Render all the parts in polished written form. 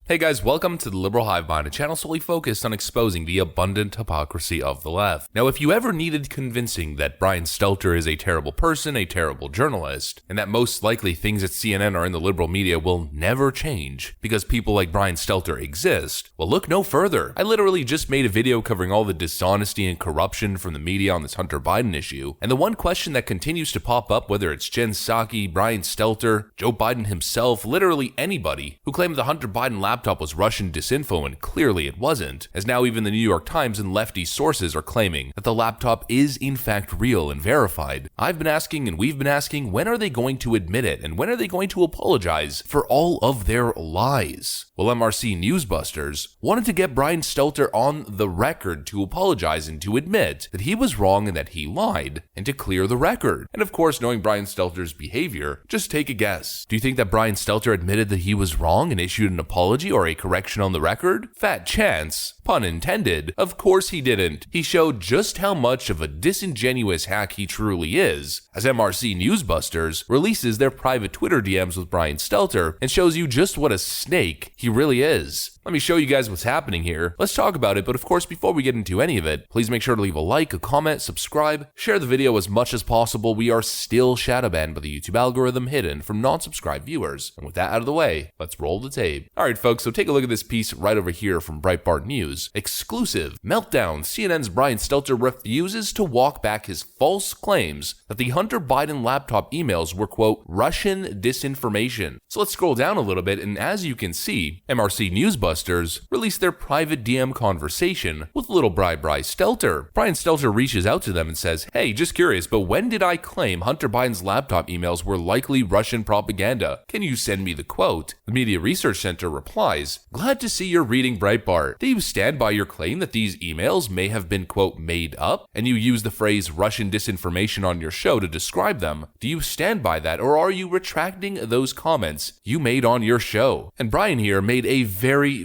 Hey guys, welcome to the Liberal Hive Mind, a channel solely focused on exposing the abundant hypocrisy of the left. Now, if you ever needed convincing that Brian Stelter is a terrible person, a terrible journalist, and that most likely things at CNN or in the liberal media will never change because people like Brian Stelter exist, well, look no further. I literally just made a video covering all the dishonesty and corruption from the media on this Hunter Biden issue, and the one question that continues to pop up, whether it's Jen Psaki, Brian Stelter, Joe Biden himself, literally anybody who claimed the Hunter Biden laptop was Russian disinfo, and clearly it wasn't, as now even the New York Times and lefty sources are claiming that the laptop is in fact real and verified. I've been asking and we've been asking, when are they going to admit it, and when are they going to apologize for all of their lies? Well, MRC Newsbusters wanted to get Brian Stelter on the record to apologize and to admit that he was wrong and that he lied, and to clear the record. And of course, knowing Brian Stelter's behavior, just take a guess. Do you think that Brian Stelter admitted that he was wrong and issued an apology or a correction on the record? Fat chance. Pun intended. Of course he didn't. He showed just how much of a disingenuous hack he truly is, as MRC Newsbusters releases their private Twitter DMs with Brian Stelter and shows you just what a snake he really is. Let me show you guys what's happening here. Let's talk about it, but of course, before we get into any of it, please make sure to leave a like, a comment, subscribe, share the video as much as possible. We are still shadow banned by the YouTube algorithm, hidden from non-subscribed viewers. And with that out of the way, let's roll the tape. Alright folks, so take a look at this piece right over here from Breitbart News. Exclusive. Meltdown. CNN's Brian Stelter refuses to walk back his false claims that the Hunter Biden laptop emails were, quote, Russian disinformation. So let's scroll down a little bit, and as you can see, MRC Newsbusters released their private DM conversation with little Brian Stelter. Brian Stelter reaches out to them and says, hey, just curious, but when did I claim Hunter Biden's laptop emails were likely Russian propaganda? Can you send me the quote? The Media Research Center replies, glad to see you're reading Breitbart. Do you stand by your claim that these emails may have been, quote, made up? And you use the phrase Russian disinformation on your show to describe them. Do you stand by that, or are you retracting those comments you made on your show? And Brian here made a very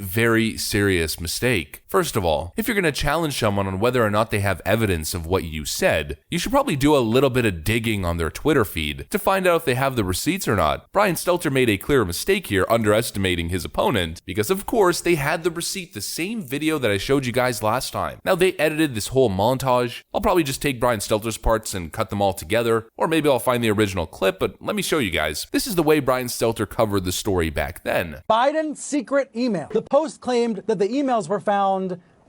serious mistake. First of all, if you're going to challenge someone on whether or not they have evidence of what you said, you should probably do a little bit of digging on their Twitter feed to find out if they have the receipts or not. Brian Stelter made a clear mistake here, underestimating his opponent, because of course they had the receipt, the same video that I showed you guys last time. Now they edited this whole montage. I'll probably just take Brian Stelter's parts and cut them all together, or maybe I'll find the original clip, but let me show you guys. This is the way Brian Stelter covered the story back then. Biden's secret email. The Post claimed that the emails were found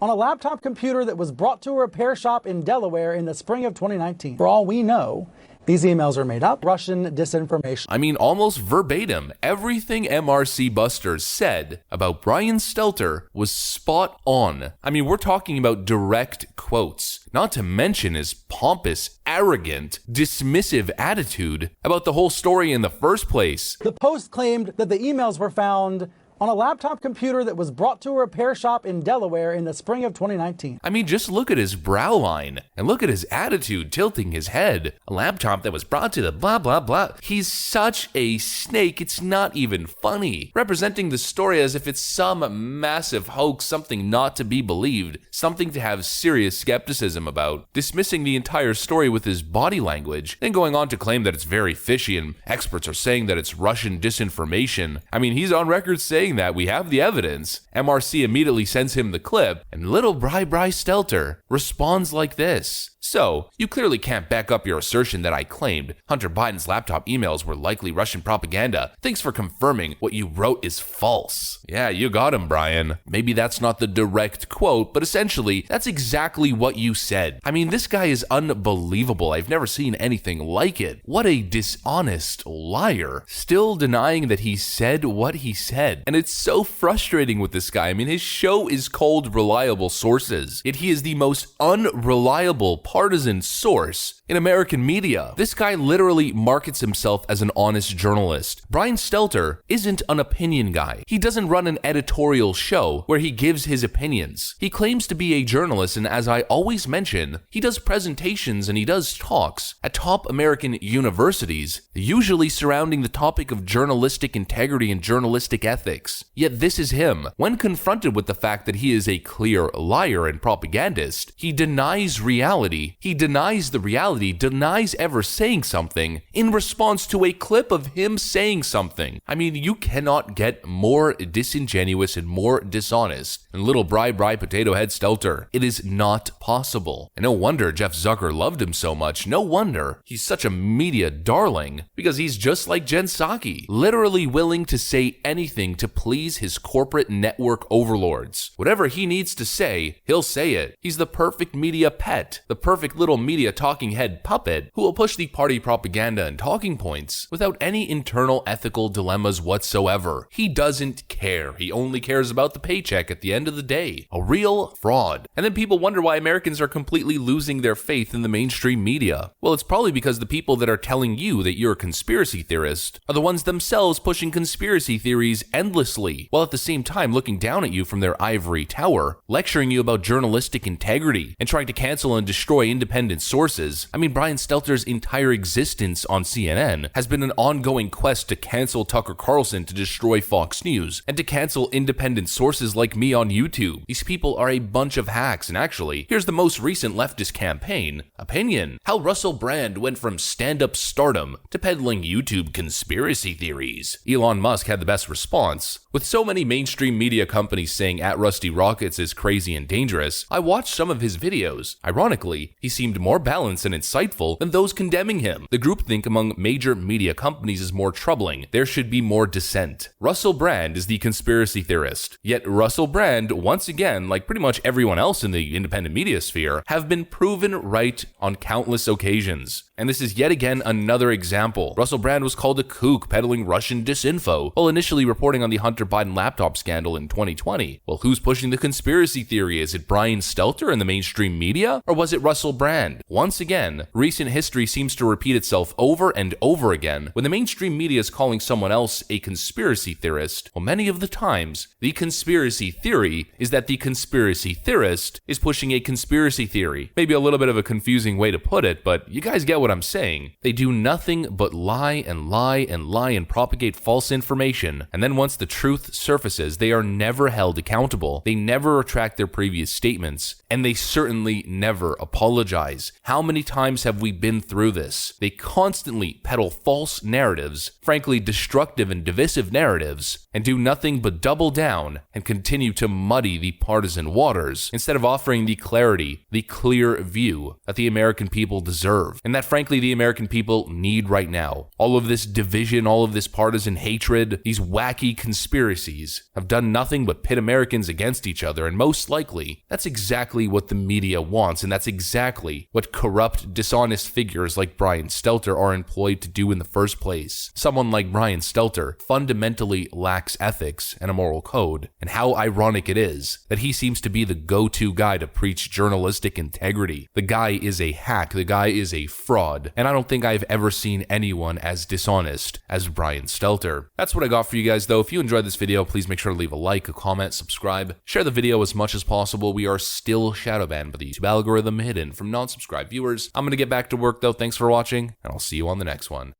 on a laptop computer that was brought to a repair shop in Delaware in the spring of 2019. For all we know, these emails are made up. Russian disinformation. I mean, almost verbatim, everything MRC Busters said about Brian Stelter was spot on. I mean, we're talking about direct quotes, not to mention his pompous, arrogant, dismissive attitude about the whole story in the first place. The Post claimed that the emails were found on a laptop computer that was brought to a repair shop in Delaware in the spring of 2019. I mean, just look at his brow line and look at his attitude tilting his head. A laptop that was brought to the blah, blah, blah. He's such a snake, it's not even funny. Representing the story as if it's some massive hoax, something not to be believed, something to have serious skepticism about. Dismissing the entire story with his body language, then going on to claim that it's very fishy and experts are saying that it's Russian disinformation. I mean, he's on record saying that we have the evidence. MRC immediately sends him the clip, and little Brian Stelter responds like this. So, you clearly can't back up your assertion that I claimed Hunter Biden's laptop emails were likely Russian propaganda. Thanks for confirming what you wrote is false. Yeah, you got him, Brian. Maybe that's not the direct quote, but essentially, that's exactly what you said. I mean, this guy is unbelievable. I've never seen anything like it. What a dishonest liar. Still denying that he said what he said. And it's so frustrating with this guy. I mean, his show is called Reliable Sources, yet he is the most unreliable partisan source in American media. This guy literally markets himself as an honest journalist. Brian Stelter isn't an opinion guy. He doesn't run an editorial show where he gives his opinions. He claims to be a journalist, and as I always mention, he does presentations and he does talks at top American universities, usually surrounding the topic of journalistic integrity and journalistic ethics. politics. Yet this is him. When confronted with the fact that he is a clear liar and propagandist, he denies reality. He denies the reality, denies ever saying something in response to a clip of him saying something. I mean, you cannot get more disingenuous and more dishonest than little Bri Potato Head Stelter. It is not possible. And no wonder Jeff Zucker loved him so much. No wonder he's such a media darling, because he's just like Jen Psaki, literally willing to say anything to please his corporate network overlords. Whatever he needs to say, he'll say it. He's the perfect media pet, the perfect little media talking head puppet who will push the party propaganda and talking points without any internal ethical dilemmas whatsoever. He doesn't care. He only cares about the paycheck at the end of the day. A real fraud. And then people wonder why Americans are completely losing their faith in the mainstream media. Well, it's probably because the people that are telling you that you're a conspiracy theorist are the ones themselves pushing conspiracy theories endlessly, while at the same time looking down at you from their ivory tower, lecturing you about journalistic integrity and trying to cancel and destroy independent sources. I mean, Brian Stelter's entire existence on CNN has been an ongoing quest to cancel Tucker Carlson, to destroy Fox News, and to cancel independent sources like me on YouTube. These people are a bunch of hacks, and actually, here's the most recent leftist campaign. Opinion: how Russell Brand went from stand-up stardom to peddling YouTube conspiracy theories. Elon Musk had the best response. With so many mainstream media companies saying @RustyRockets is crazy and dangerous, I watched some of his videos. Ironically, he seemed more balanced and insightful than those condemning him. The groupthink among major media companies is more troubling. There should be more dissent. Russell Brand is the conspiracy theorist. Yet Russell Brand, once again, like pretty much everyone else in the independent media sphere, have been proven right on countless occasions. And this is yet again another example. Russell Brand was called a kook peddling Russian disinfo while initially reporting on the Hunter Biden laptop scandal in 2020. Well, who's pushing the conspiracy theory? Is it Brian Stelter and the mainstream media? Or was it Russell Brand? Once again, recent history seems to repeat itself over and over again. When the mainstream media is calling someone else a conspiracy theorist, well, many of the times, the conspiracy theory is that the conspiracy theorist is pushing a conspiracy theory. Maybe a little bit of a confusing way to put it, but you guys get what I'm saying. They do nothing but lie and lie and lie and propagate false information, and then once the truth surfaces, they are never held accountable. They never retract their previous statements, and they certainly never apologize. How many times have we been through this? They constantly peddle false narratives, frankly destructive and divisive narratives, and do nothing but double down and continue to muddy the partisan waters instead of offering the clarity, the clear view that the American people deserve, and that frankly the American people need right now. All of this division, all of this partisan hatred, these wacky conspiracies have done nothing but pit Americans against each other, and most likely, that's exactly what the media wants, and that's exactly what corrupt, dishonest figures like Brian Stelter are employed to do in the first place. Someone like Brian Stelter fundamentally lacks ethics and a moral code, and how ironic it is that he seems to be the go-to guy to preach journalistic integrity. The guy is a hack, the guy is a fraud, and I don't think I've ever seen anyone as dishonest as Brian Stelter. That's what I got for you guys though. If you enjoyed this video, please make sure to leave a like, a comment, subscribe, share the video as much as possible. We are still shadow banned by the YouTube algorithm, hidden from non-subscribed viewers. I'm gonna get back to work though. Thanks for watching, and I'll see you on the next one.